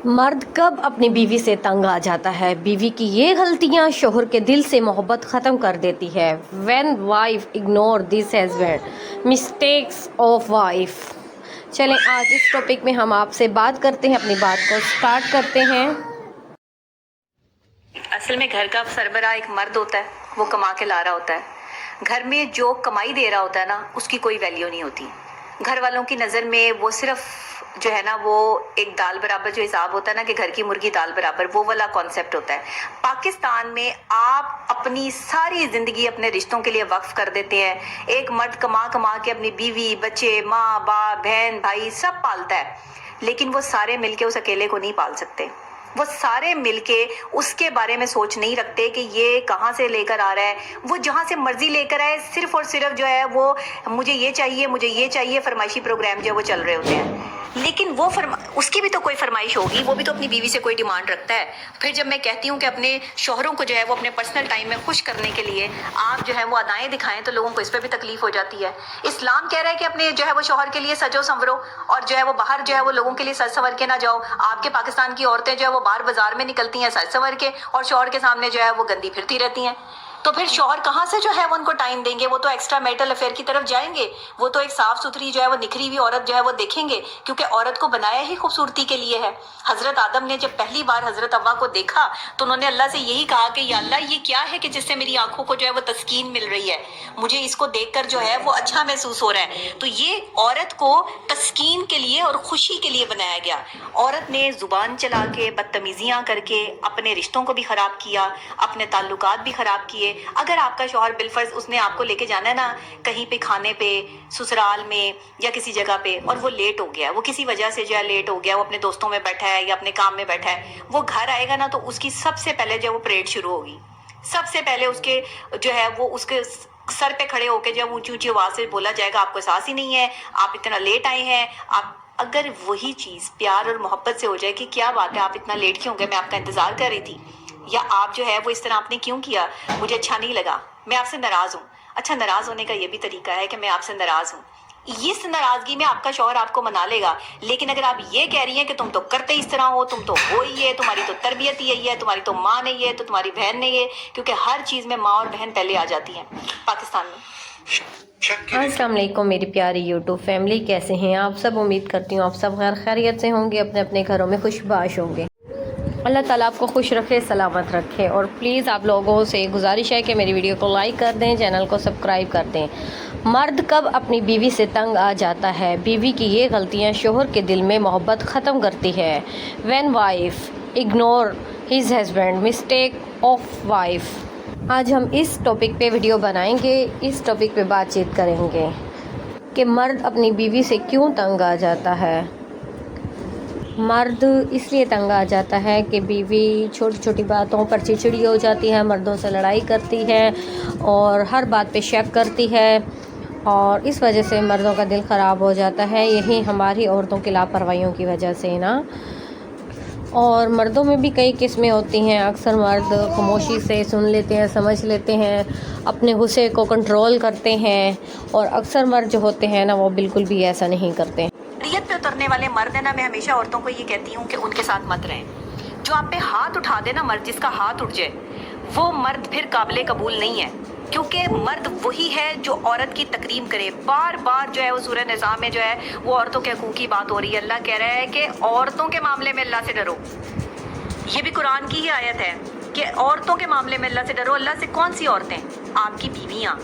مرد کب اپنی بیوی سے تنگ آ جاتا ہے؟ بیوی کی یہ غلطیاں شوہر کے دل سے محبت ختم کر دیتی ہے۔ When wife ignore this husband mistakes of wife۔ چلیں آج اس ٹاپک میں ہم آپ سے بات کرتے ہیں، اپنی بات کو سٹارٹ کرتے ہیں۔ اصل میں گھر کا سربراہ ایک مرد ہوتا ہے، وہ کما کے لا رہا ہوتا ہے۔ گھر میں جو کمائی دے رہا ہوتا ہے نا، اس کی کوئی ویلیو نہیں ہوتی۔ گھر والوں کی نظر میں وہ صرف جو ہے نا، وہ ایک دال برابر جو حساب ہوتا ہے نا کہ گھر کی مرغی دال برابر، وہ والا کانسیپٹ ہوتا ہے۔ پاکستان میں آپ اپنی ساری زندگی اپنے رشتوں کے لیے وقف کر دیتے ہیں۔ ایک مرد کما کے اپنی بیوی، بچے، ماں باپ، بہن بھائی سب پالتا ہے، لیکن وہ سارے مل کے اس اکیلے کو نہیں پال سکتے۔ وہ سارے مل کے اس کے بارے میں سوچ نہیں رکھتے کہ یہ کہاں سے لے کر آ رہا ہے۔ وہ جہاں سے مرضی لے کر آئے، صرف اور صرف جو ہے وہ مجھے یہ چاہیے فرمائشی پروگرام جو ہے وہ چل رہے ہوتے ہیں۔ لیکن وہ اس کی بھی تو کوئی فرمائش ہوگی، وہ بھی تو اپنی بیوی سے کوئی ڈیمانڈ رکھتا ہے۔ پھر جب میں کہتی ہوں کہ اپنے شوہروں کو جو ہے وہ اپنے پرسنل ٹائم میں خوش کرنے کے لیے آپ جو ہے وہ ادائیں دکھائیں، تو لوگوں کو اس پہ بھی تکلیف ہو جاتی ہے۔ اسلام کہہ رہا ہے کہ اپنے جو ہے وہ شوہر کے لیے سجو سنورو، اور جو ہے وہ باہر جو ہے وہ لوگوں کے لیے سج سنور کے نہ جاؤ۔ آپ کے پاکستان کی عورتیں جو ہے وہ باہر بازار میں نکلتی ہیں سج سنور کے، اور شوہر کے سامنے جو ہے وہ گندی پھرتی رہتی ہیں۔ تو پھر شوہر کہاں سے جو ہے وہ ان کو ٹائم دیں گے؟ وہ تو ایکسٹرا میرٹل افیئر کی طرف جائیں گے، وہ تو ایک صاف ستھری جو ہے وہ نکھری ہوئی عورت جو ہے وہ دیکھیں گے، کیونکہ عورت کو بنایا ہی خوبصورتی کے لیے ہے۔ حضرت آدم نے جب پہلی بار حضرت حوا کو دیکھا تو انہوں نے اللہ سے یہی کہا کہ یا اللہ، یہ کیا ہے کہ جس سے میری آنکھوں کو جو ہے وہ تسکین مل رہی ہے، مجھے اس کو دیکھ کر جو ہے وہ اچھا محسوس ہو رہا ہے۔ تو یہ عورت کو تسکین کے لیے اور خوشی کے لیے بنایا گیا۔ عورت نے زبان چلا کے، بدتمیزیاں کر کے اپنے رشتوں کو بھی خراب کیا، اپنے تعلقات بھی خراب کیے۔ اگر آپ کا شوہر بالفرض اس نے آپ کو لے کے جانا ہے نا کہیں پہ کھانے پہ، سسرال میں یا کسی جگہ پہ، اور وہ لیٹ ہو گیا، وہ کسی وجہ سے جو ہے لیٹ ہو گیا، وہ اپنے دوستوں میں بیٹھا ہے یا اپنے کام میں بیٹھا ہے، وہ گھر آئے گا نا تو اس کی سب سے پہلے جو ہے وہ پریڈ شروع ہوگی۔ سب سے پہلے اس کے جو ہے وہ اس کے سر پہ کھڑے ہو کے جو اونچی اونچی آواز سے بولا جائے گا، آپ کو احساس ہی نہیں ہے، آپ اتنا لیٹ آئے ہیں۔ اگر وہی چیز پیار اور محبت سے ہو جائے کہ کیا بات ہے آپ اتنا لیٹ کیوں گئے، میں آپ کا انتظار کر رہی تھی، یا آپ جو ہے وہ اس طرح آپ نے کیوں کیا، مجھے اچھا نہیں لگا، میں آپ سے ناراض ہوں۔ اچھا، ناراض ہونے کا یہ بھی طریقہ ہے کہ میں آپ سے ناراض ہوں، اس ناراضگی میں آپ کا شوہر آپ کو منا لے گا۔ لیکن اگر آپ یہ کہہ رہی ہیں کہ تم تو کرتے اس طرح ہو، تم تو ہو ہی ہے، تمہاری تو تربیت ہی یہی ہے، تمہاری تو ماں نہیں ہے، تو تمہاری بہن نہیں ہے، کیونکہ ہر چیز میں ماں اور بہن پہلے آ جاتی ہیں پاکستان میں۔ السلام علیکم میری پیاری یوٹیوب فیملی، کیسے ہیں آپ سب؟ امید کرتی ہوں آپ سب خیر خیریت سے ہوں گے، اپنے اپنے گھروں میں خوش باش ہوں گے۔ اللہ تعالیٰ آپ کو خوش رکھے، سلامت رکھے، اور پلیز آپ لوگوں سے گزارش ہے کہ میری ویڈیو کو لائک کر دیں، چینل کو سبسکرائب کر دیں۔ مرد کب اپنی بیوی سے تنگ آ جاتا ہے؟ بیوی کی یہ غلطیاں شوہر کے دل میں محبت ختم کرتی ہے۔ When wife ignore his husband mistake of wife۔ آج ہم اس ٹاپک پہ ویڈیو بنائیں گے، اس ٹاپک پہ بات چیت کریں گے کہ مرد اپنی بیوی سے کیوں تنگ آ جاتا ہے۔ مرد اس لیے تنگ آ جاتا ہے کہ بیوی چھوٹی چھوٹی باتوں پر چڑچڑی ہو جاتی ہے، مردوں سے لڑائی کرتی ہے اور ہر بات پہ شک کرتی ہے، اور اس وجہ سے مردوں کا دل خراب ہو جاتا ہے، یہی ہماری عورتوں کی لاپرواہیوں کی وجہ سے نا۔ اور مردوں میں بھی کئی قسمیں ہوتی ہیں، اکثر مرد خاموشی سے سن لیتے ہیں، سمجھ لیتے ہیں، اپنے غصے کو کنٹرول کرتے ہیں، اور اکثر مرد جو ہوتے ہیں نا وہ بالکل بھی ایسا نہیں کرتے۔ شریعت پہ اترنے والے مرد ہیں نا، میں ہمیشہ عورتوں کو یہ کہتی ہوں کہ ان کے ساتھ مت رہیں۔ جو آپ پہ ہاتھ اٹھا دے نا مرد، جس کا ہاتھ اٹھ جائے، وہ مرد پھر قابل قبول نہیں ہے، کیونکہ مرد وہی ہے جو عورت کی تکریم کرے۔ بار بار جو ہے وہ سورہ نساء میں جو ہے وہ عورتوں کے حقوق کی بات ہو رہی ہے۔ اللہ کہہ رہا ہے کہ عورتوں کے معاملے میں اللہ سے ڈرو۔ یہ بھی قرآن کی ہی آیت ہے کہ عورتوں کے معاملے میں اللہ سے ڈرو۔ اللہ سے کون سی عورتیں؟ آپ کی بیویاں،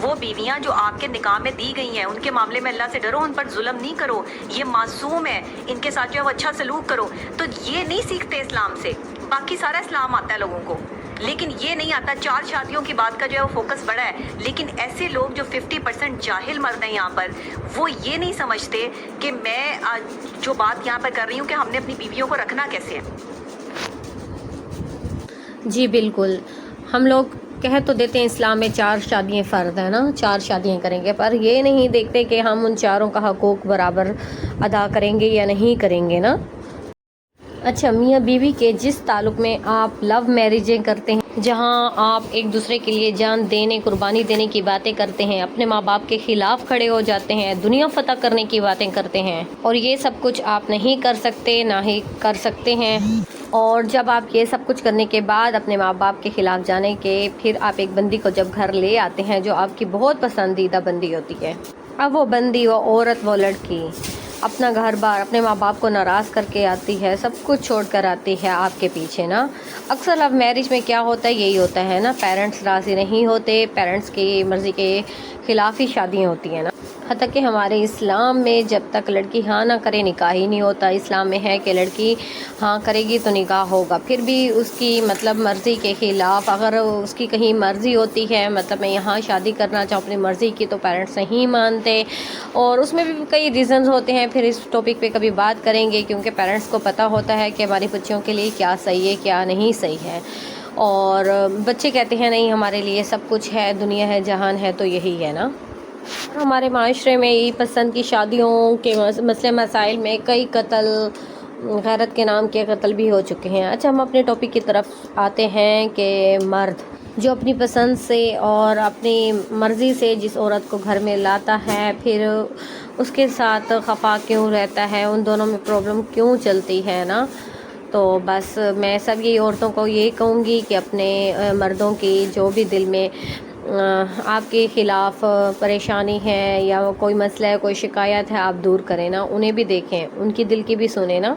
وہ بیویاں جو آپ کے نکاح میں دی گئی ہیں، ان کے معاملے میں اللہ سے ڈرو، ان پر ظلم نہیں کرو، یہ معصوم ہے، ان کے ساتھ جو ہے وہ اچھا سلوک کرو۔ تو یہ نہیں سیکھتے اسلام سے، باقی سارا اسلام آتا ہے لوگوں کو، لیکن یہ نہیں آتا۔ 4 شادیوں کی بات کا جو ہے وہ فوکس بڑا ہے، لیکن ایسے لوگ جو 50% جاہل مرد ہیں یہاں پر، وہ یہ نہیں سمجھتے کہ میں جو بات یہاں پر کر رہی ہوں کہ ہم نے اپنی بیویوں کو رکھنا کیسے ہے۔ جی بالکل، ہم لوگ کہہ تو دیتے ہیں اسلام میں 4 شادیاں فرض ہیں نا، 4 شادیاں کریں گے، پر یہ نہیں دیکھتے کہ ہم ان چاروں کا حقوق برابر ادا کریں گے یا نہیں کریں گے نا۔ اچھا، میاں بیوی کے جس تعلق میں آپ لو میرجیں کرتے ہیں، جہاں آپ ایک دوسرے کے لیے جان دینے، قربانی دینے کی باتیں کرتے ہیں، اپنے ماں باپ کے خلاف کھڑے ہو جاتے ہیں، دنیا فتح کرنے کی باتیں کرتے ہیں، اور یہ سب کچھ آپ نہیں کر سکتے، نہ ہی کر سکتے ہیں، اور جب آپ یہ سب کچھ کرنے کے بعد اپنے ماں باپ کے خلاف جانے کے پھر آپ ایک بندی کو جب گھر لے آتے ہیں جو آپ کی بہت پسندیدہ بندی ہوتی ہے، اب وہ بندی، وہ عورت، وہ لڑکی اپنا گھر بار، اپنے ماں باپ کو ناراض کر کے آتی ہے، سب کچھ چھوڑ کر آتی ہے آپ کے پیچھے نا۔ اکثر لو میرج میں کیا ہوتا ہے، یہی ہوتا ہے نا، پیرنٹس راضی نہیں ہوتے، پیرنٹس کی مرضی کے خلاف ہی شادیاں ہوتی ہیں نا۔ حتیٰ کہ ہمارے اسلام میں جب تک لڑکی ہاں نہ کرے نکاح ہی نہیں ہوتا۔ اسلام میں ہے کہ لڑکی ہاں کرے گی تو نکاح ہوگا، پھر بھی اس کی مطلب مرضی کے خلاف، اگر اس کی کہیں مرضی ہوتی ہے، مطلب میں یہاں شادی کرنا چاہوں اپنی مرضی کی، تو پیرنٹس نہیں مانتے، اور اس میں بھی کئی ریزنز ہوتے ہیں، پھر اس ٹاپک پہ کبھی بات کریں گے، کیونکہ پیرنٹس کو پتہ ہوتا ہے کہ ہماری بچیوں کے لیے کیا صحیح ہے کیا نہیں صحیح ہے، اور بچے کہتے ہیں نہیں ہمارے لیے سب کچھ ہے، دنیا ہے، جہان ہے، تو یہی ہے نا۔ ہمارے معاشرے میں ای پسند کی شادیوں کے مسئلے مسائل میں کئی قتل، غیرت کے نام کے قتل بھی ہو چکے ہیں۔ اچھا، ہم اپنے ٹاپک کی طرف آتے ہیں کہ مرد جو اپنی پسند سے اور اپنی مرضی سے جس عورت کو گھر میں لاتا ہے، پھر اس کے ساتھ خفا کیوں رہتا ہے، ان دونوں میں پرابلم کیوں چلتی ہے نا۔ تو بس میں سب یہ عورتوں کو یہ کہوں گی کہ اپنے مردوں کی جو بھی دل میں آپ کے خلاف پریشانی ہے یا کوئی مسئلہ ہے، کوئی شکایت ہے، آپ دور کریں نا، انہیں بھی دیکھیں، ان کی دل کی بھی سنیں نا۔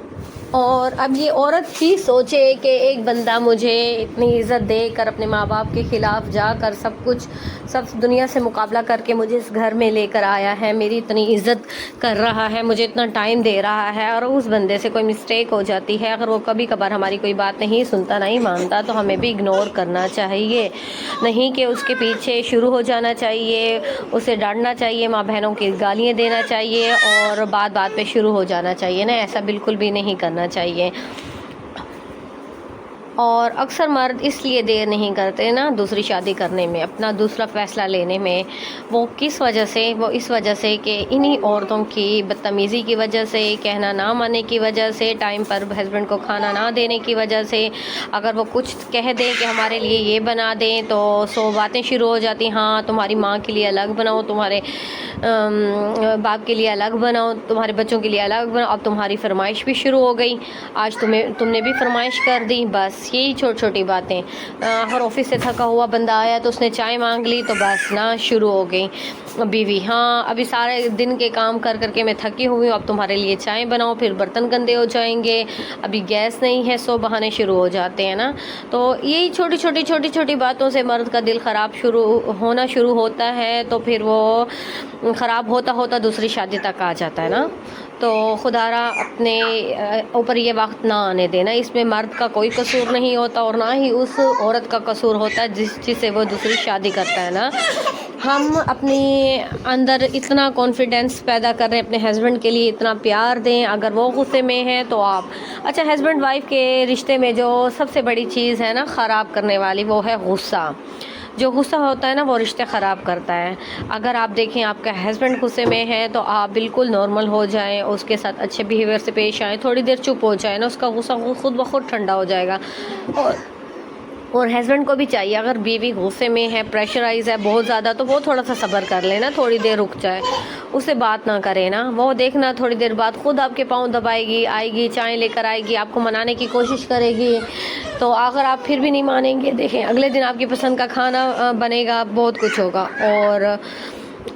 اور اب یہ عورت ہی سوچے کہ ایک بندہ مجھے اتنی عزت دے کر اپنے ماں باپ کے خلاف جا کر سب دنیا سے مقابلہ کر کے مجھے اس گھر میں لے کر آیا ہے، میری اتنی عزت کر رہا ہے، مجھے اتنا ٹائم دے رہا ہے، اور اس بندے سے کوئی مسٹیک ہو جاتی ہے، اگر وہ کبھی کبھار ہماری کوئی بات نہیں سنتا، نہیں مانتا، تو ہمیں بھی اگنور کرنا چاہیے، نہیں کہ اس کے پیچھے شروع ہو جانا چاہیے، اسے ڈانٹنا چاہیے، ماں بہنوں کی گالیاں دینا چاہیے، اور بات پہ شروع ہو جانا چاہیے نا، ایسا بالکل بھی نہیں کرنا چاہیے۔ اور اکثر مرد اس لیے دیر نہیں کرتے نا دوسری شادی کرنے میں، اپنا دوسرا فیصلہ لینے میں، وہ کس وجہ سے، وہ اس وجہ سے کہ انہی عورتوں کی بدتمیزی کی وجہ سے، کہنا نہ ماننے کی وجہ سے، ٹائم پر ہسبینڈ کو کھانا نہ دینے کی وجہ سے، اگر وہ کچھ کہہ دیں کہ ہمارے لیے یہ بنا دیں تو 100 باتیں شروع ہو جاتی، ہاں تمہاری ماں کے لیے الگ بناؤ، تمہارے باپ کے لیے الگ بناؤ، تمہارے بچوں کے لیے الگ بناؤ، اب تمہاری فرمائش بھی شروع ہو گئی، آج تم نے بھی فرمائش کر دی، بس یہی چھوٹی چھوٹی باتیں، اگر آفس سے تھکا ہوا بندہ آیا تو اس نے چائے مانگ لی تو بس نا شروع ہو گئی بیوی، ہاں ابھی سارے دن کے کام کر کے میں تھکی ہوئی ہوں، اب تمہارے لیے چائے بناؤ، پھر برتن گندے ہو جائیں گے، ابھی گیس نہیں ہے، 100 بہانے شروع ہو جاتے ہیں نا۔ تو یہی چھوٹی چھوٹی باتوں سے مرد کا دل خراب ہونا شروع ہوتا ہے، تو پھر وہ خراب ہوتا ہوتا دوسری شادی تک آ جاتا ہے نا۔ تو خدا را اپنے اوپر یہ وقت نہ آنے دینا، اس میں مرد کا کوئی قصور نہیں ہوتا، اور نہ ہی اس عورت کا قصور ہوتا ہے جس سے وہ دوسری شادی کرتا ہے نا۔ ہم اپنی اندر اتنا کانفیڈینس پیدا کر رہے ہیں، اپنے ہسبینڈ کے لیے اتنا پیار دیں، اگر وہ غصے میں ہیں تو آپ اچھا، ہسبینڈ وائف کے رشتے میں جو سب سے بڑی چیز ہے نا خراب کرنے والی، وہ ہے غصہ۔ جو غصہ ہوتا ہے نا وہ رشتے خراب کرتا ہے۔ اگر آپ دیکھیں آپ کا ہسبینڈ غصے میں ہے تو آپ بالکل نارمل ہو جائیں، اس کے ساتھ اچھے بیہیویئر سے پیش آئیں، تھوڑی دیر چپ ہو جائیں نا، اس کا غصہ خود بخود ٹھنڈا ہو جائے گا۔ اور ہسبینڈ کو بھی چاہیے، اگر بیوی غصے میں ہے، پریشرائز ہے بہت زیادہ، تو وہ تھوڑا سا صبر کر لے نا، تھوڑی دیر رک جائے، اسے بات نہ کرے نا، وہ دیکھنا تھوڑی دیر بعد خود آپ کے پاؤں دبائے گی، آئے گی، چائے لے کر آئے گی، آپ کو منانے کی کوشش کرے گی، تو اگر آپ پھر بھی نہیں مانیں گے، دیکھیں اگلے دن آپ کی پسند کا کھانا بنے گا، بہت کچھ ہوگا۔ اور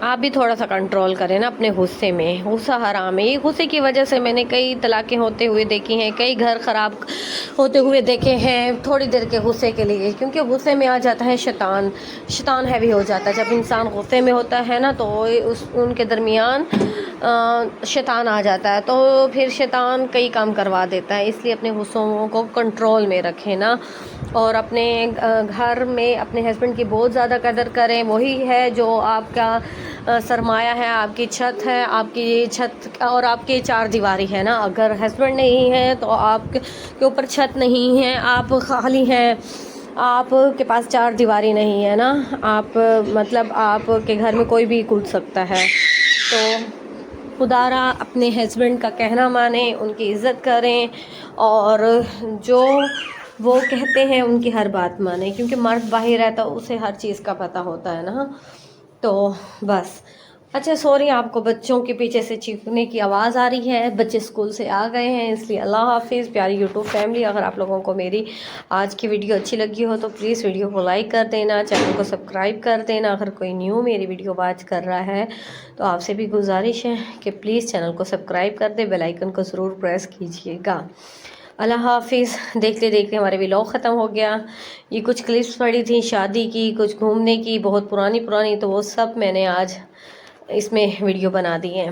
آپ بھی تھوڑا سا کنٹرول کریں نا اپنے غصے میں، غصہ حرام ہے، یہ غصے کی وجہ سے میں نے کئی طلاقیں ہوتے ہوئے دیکھی ہیں، کئی گھر خراب ہوتے ہوئے دیکھے ہیں، تھوڑی دیر کے غصے کے لیے، کیونکہ غصے میں آ جاتا ہے شیطان ہیوی ہو جاتا ہے، جب انسان غصے میں ہوتا ہے نا تو ان کے درمیان شیطان آ جاتا ہے، تو پھر شیطان کئی کام کروا دیتا ہے، اس لیے اپنے غصوں کو کنٹرول میں رکھیں نا، اور اپنے گھر میں اپنے ہسبینڈ کی بہت زیادہ قدر کریں، وہی ہے جو آپ کا سرمایہ ہے، آپ کی چھت ہے، آپ کی چھت اور آپ کی چار دیواری ہے نا۔ اگر ہسبینڈ نہیں ہے تو آپ کے اوپر چھت نہیں ہے، آپ خالی ہیں، آپ کے پاس چار دیواری نہیں ہے نا، آپ مطلب آپ کے گھر میں کوئی بھی کود سکتا ہے، تو خدارا اپنے ہسبینڈ کا کہنا مانیں، ان کی عزت کریں اور جو وہ کہتے ہیں ان کی ہر بات مانیں، کیونکہ مرد باہر رہتا ہے اسے ہر چیز کا پتہ ہوتا ہے نا. تو بس اچھا سوری، آپ کو بچوں کے پیچھے سے چیخنے کی آواز آ رہی ہے، بچے اسکول سے آ گئے ہیں اس لیے. اللہ حافظ پیاری یوٹیوب فیملی. اگر آپ لوگوں کو میری آج کی ویڈیو اچھی لگی ہو تو پلیز ویڈیو کو لائک کر دینا، چینل کو سبسکرائب کر دینا. اگر کوئی نیو میری ویڈیو واچ کر رہا ہے تو آپ سے بھی گزارش ہے کہ پلیز چینل کو سبسکرائب کر دے، بیل آئیکن کو ضرور پریس کیجیے گا. اللہ حافظ. دیکھتے دیکھتے ہمارے ولاگ ختم ہو گیا. یہ کچھ کلپس پڑی تھیں شادی کی، کچھ گھومنے کی، بہت پرانی تو وہ سب میں نے آج اس میں ویڈیو بنا دی ہیں.